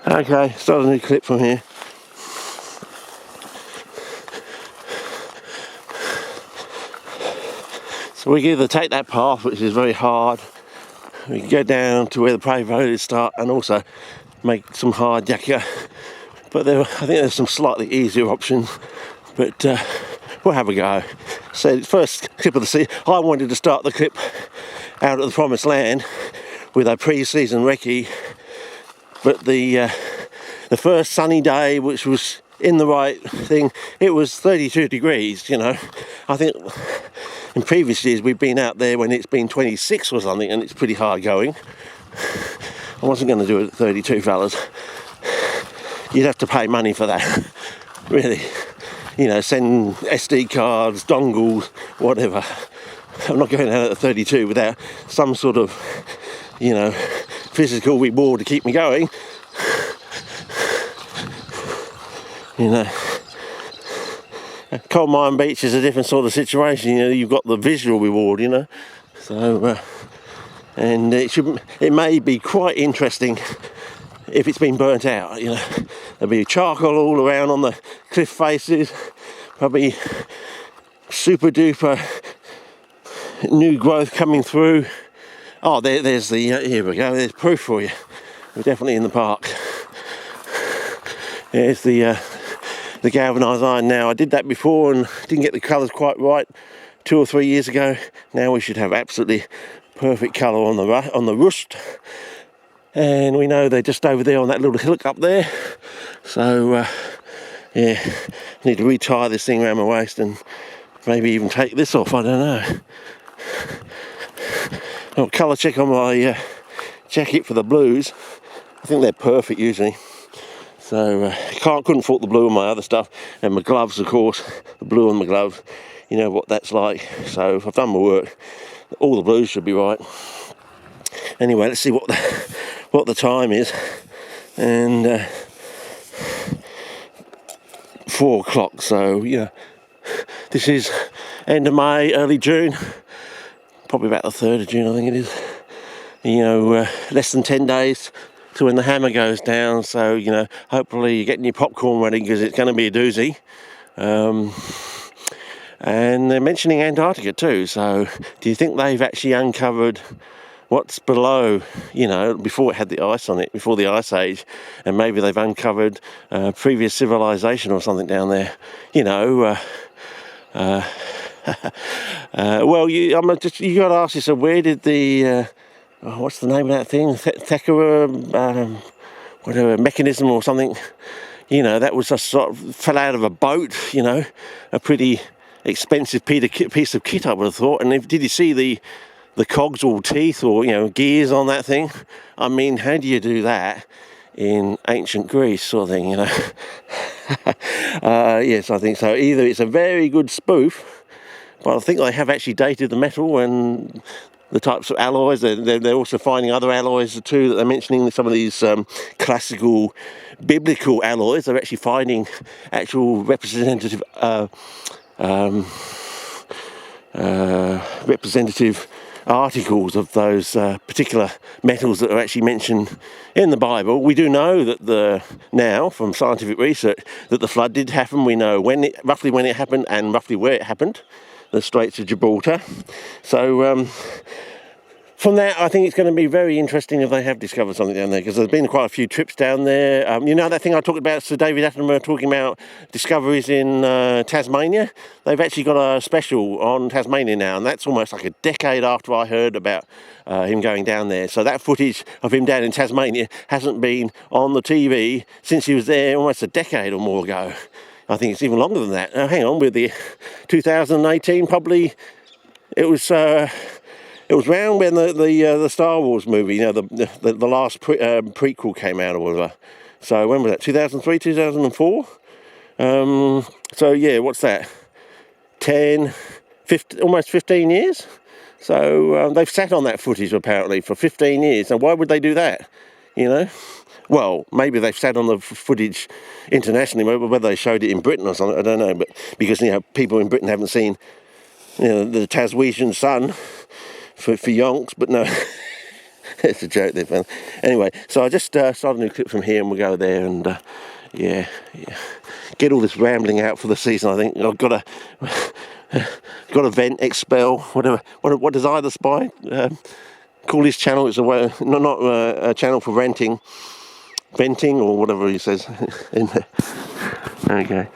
Okay, start a new clip from here. So we can either take that path, which is very hard, we can go down to where the paved road is start, and also make some hard yakka. But I think there's some slightly easier options, but we'll have a go. So first clip of the season, I wanted to start the clip out at the promised land with a pre-season recce, but the first sunny day, which was in the right thing, it was 32 degrees, you know. I think in previous years we've been out there when it's been 26 or something, and it's pretty hard going. I wasn't going to do it at 32, fellas. You'd have to pay money for that, really. You know, send SD cards, dongles, whatever. I'm not going out at 32 without some sort of, you know, physical reward to keep me going. You know, Coal Mine Beach is a different sort of situation. You know, you've got the visual reward, you know. So, and it may be quite interesting if it's been burnt out, you know. There'll be charcoal all around on the cliff faces, probably super duper new growth coming through. Oh, there's the, here we go, there's proof for you. We're definitely in the park. There's the galvanised iron now. I did that before and didn't get the colours quite right 2 or 3 years ago. Now we should have absolutely perfect colour on the rust. And we know they're just over there on that little hillock up there. So, yeah, need to retie this thing around my waist and maybe even take this off, I don't know. I'll colour check on my jacket for the blues. I think they're perfect usually. So, couldn't fault the blue on my other stuff. And my gloves, of course, the blue on my gloves. You know what that's like. So, if I've done my work, all the blues should be right. Anyway, let's see what the time is. And 4 o'clock, so yeah, this is end of May, early June, probably about the 3rd of June I think it is. You know, less than 10 days to when the hammer goes down, so you know, hopefully you're getting your popcorn ready because it's going to be a doozy. And they're mentioning Antarctica too, so do you think they've actually uncovered what's below, you know, before it had the ice on it, before the ice age, and maybe they've uncovered previous civilization or something down there, you know. Well, you got to ask yourself, where did the what's the name of that thing, Thekora, whatever, mechanism or something, you know, that was just sort of fell out of a boat, you know, a pretty expensive piece of kit, I would have thought. And did you see the cogs or teeth or, you know, gears on that thing? I mean, how do you do that in ancient Greece, sort of thing, you know? Yes, I think so. Either it's a very good spoof, but I think they have actually dated the metal and the types of alloys. They're also finding other alloys too that they're mentioning. Some of these classical biblical alloys, they're actually finding actual representative articles of those particular metals that are actually mentioned in the Bible. We do know that now from scientific research that the flood did happen. We know roughly when it happened and roughly where it happened, the Straits of Gibraltar. So from that, I think it's going to be very interesting if they have discovered something down there, because there's been quite a few trips down there. You know that thing I talked about, Sir David Attenborough talking about discoveries in Tasmania? They've actually got a special on Tasmania now, and that's almost like a decade after I heard about him going down there. So that footage of him down in Tasmania hasn't been on the TV since he was there almost a decade or more ago. I think it's even longer than that. Hang on, with the 2018 probably, it was round when the Star Wars movie, you know, the last prequel came out or whatever. So when was that? 2003, 2004? So yeah, what's that? 10, 15, almost 15 years? So they've sat on that footage apparently for 15 years. And why would they do that? You know? Well, maybe they've sat on the footage internationally, whether they showed it in Britain or something, I don't know. But because, you know, people in Britain haven't seen, you know, the Tasmanian sun for yonks, but no. It's a joke there, man. Anyway, so I just started a new clip from here, and we'll go there, and yeah, get all this rambling out for the season. I think I've got to vent, expel, whatever. What does either spy call his channel? It's a way, not a channel for venting, or whatever he says in there. Okay.